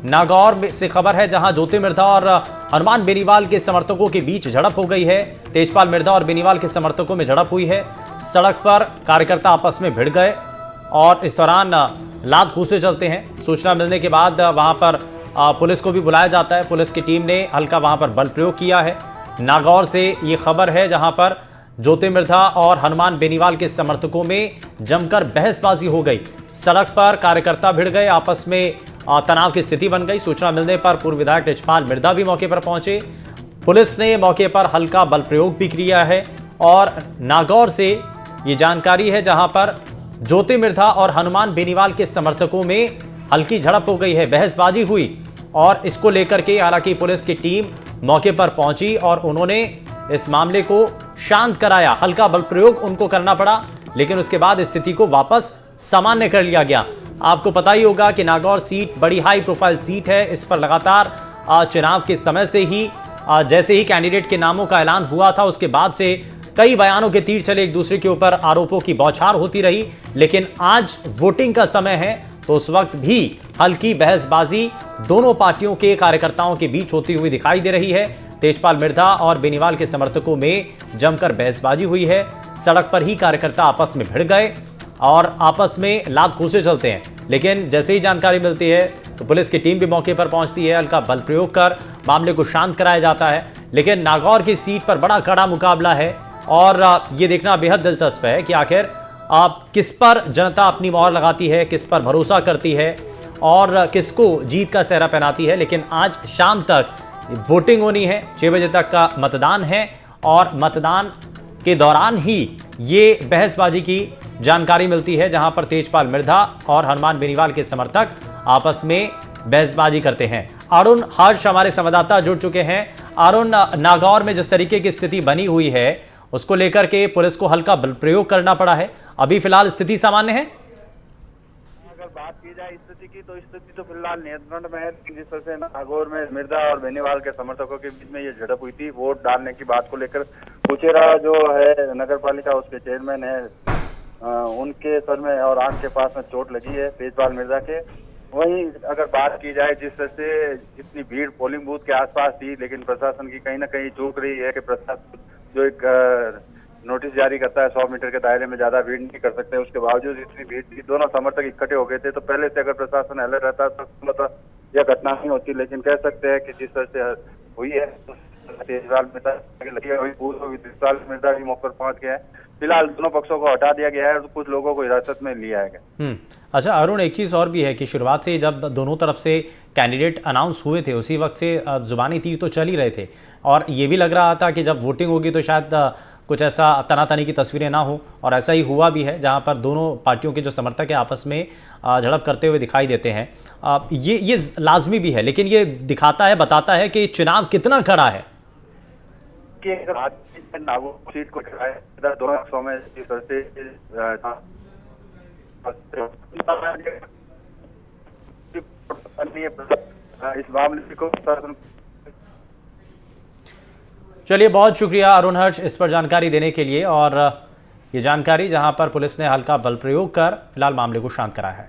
नागौर से खबर है, जहां ज्योति मिर्धा और हनुमान बेनीवाल के समर्थकों के बीच झड़प हो गई है। तेजपाल मिर्धा और बेनीवाल के समर्थकों में झड़प हुई है। सड़क पर कार्यकर्ता आपस में भिड़ गए और इस दौरान लात घूंसे चलते हैं। सूचना मिलने के बाद वहां पर पुलिस को भी बुलाया जाता है। पुलिस की टीम ने हल्का वहां पर बल प्रयोग किया है। नागौर से ये खबर है, जहां पर ज्योति मिर्धा और हनुमान बेनीवाल के समर्थकों में जमकर बहसबाजी हो गई। सड़क पर कार्यकर्ता भिड़ गए, आपस में तनाव की स्थिति बन गई। सूचना मिलने पर पूर्व विधायक तेजपाल मिर्धा भी मौके पर पहुंचे। पुलिस ने मौके पर हल्का बल प्रयोग भी किया है। और नागौर से ये जानकारी है, जहां पर ज्योति मिर्धा और हनुमान बेनीवाल के समर्थकों में हल्की झड़प हो गई है, बहसबाजी हुई और इसको लेकर के हालांकि पुलिस की टीम मौके पर पहुंची और उन्होंने इस मामले को शांत कराया। हल्का बल प्रयोग उनको करना पड़ा, लेकिन उसके बाद स्थिति को वापस सामान्य कर लिया गया। आपको पता ही होगा कि नागौर सीट बड़ी हाई प्रोफाइल सीट है। इस पर लगातार चुनाव के समय से ही जैसे ही कैंडिडेट के नामों का ऐलान हुआ था, उसके बाद से कई बयानों के तीर चले, एक दूसरे के ऊपर आरोपों की बौछार होती रही। लेकिन आज वोटिंग का समय है, तो उस वक्त भी हल्की बहसबाजी दोनों पार्टियों के कार्यकर्ताओं के बीच होती हुई दिखाई दे रही है। तेजपाल मिर्धा और बेनीवाल के समर्थकों में जमकर बहसबाजी हुई है। सड़क पर ही कार्यकर्ता आपस में भिड़ गए और आपस में लात घूंसे चलते हैं। लेकिन जैसे ही जानकारी मिलती है तो पुलिस की टीम भी मौके पर पहुंचती है। हल्का बल प्रयोग कर मामले को शांत कराया जाता है। लेकिन नागौर की सीट पर बड़ा कड़ा मुकाबला है और ये देखना बेहद दिलचस्प है कि आखिर आप किस पर जनता अपनी मोहर लगाती है, किस पर भरोसा करती है और किसको जीत का सेहरा पहनाती है। लेकिन आज शाम तक वोटिंग होनी है, 6 बजे तक का मतदान है और मतदान के दौरान ही ये बहसबाजी की जानकारी मिलती है, जहां पर तेजपाल मिर्धा और हनुमान बेनीवाल के समर्थक आपस में बहसबाजी करते हैं। अरुण हर्ष हमारे संवाददाता जुड़ चुके हैं। अरुण, नागौर में जिस तरीके की स्थिति बनी हुई है उसको लेकर के पुलिस को हल्का बल प्रयोग करना पड़ा है। अभी फिलहाल स्थिति सामान्य है। अगर बात की जाए स्थिति तो फिलहाल नियंत्रण में है। जिस तरह से नागौर में मिर्धा और बेनीवाल के समर्थकों के बीच में ये झड़प हुई थी, वोट डालने की बात को लेकर कुचेरा जो है नगर पालिका उसके चेयरमैन है, उनके सर में और आंख के पास में चोट लगी है तेजपाल मिर्धा के। वहीं अगर बात की जाए जिस तरह से इतनी भीड़ पोलिंग बूथ के आसपास थी, लेकिन प्रशासन की कहीं ना कहीं चूक रही है कि प्रशासन जो एक नोटिस जारी करता है 100 मीटर के दायरे में ज्यादा भीड़ नहीं कर सकते, उसके बावजूद इतनी भीड़ थी। दोनों समर्थक इकट्ठे हो गए थे, तो पहले से अगर प्रशासन अलर्ट रहता तो मतलब यह घटना नहीं होती। लेकिन कह सकते हैं कि जिस तरह से हुई है, तेजपाल मिर्धा भी मौके पर पहुंच गया है। फिलहाल दोनों पक्षों को हटा दिया गया है और कुछ लोगों को हिरासत में लिया है। अच्छा अरुण, एक चीज़ और भी है कि शुरुआत से जब दोनों तरफ से कैंडिडेट अनाउंस हुए थे, उसी वक्त से जुबानी तीर तो चल ही रहे थे और ये भी लग रहा था कि जब वोटिंग होगी तो शायद कुछ ऐसा तनातनी की तस्वीरें ना हो, और ऐसा ही हुआ भी है, जहां पर दोनों पार्टियों के जो समर्थक हैं आपस में झड़प करते हुए दिखाई देते हैं। ये लाजमी भी है, लेकिन ये दिखाता है, बताता है कि चुनाव कितना कड़ा है। नागौर सीट को दोनों पक्षों में जिस तरह से इस मामले को चलिए, बहुत शुक्रिया अरुण हर्ष इस पर जानकारी देने के लिए। और ये जानकारी जहां पर पुलिस ने हल्का बल प्रयोग कर फिलहाल मामले को शांत कराया है।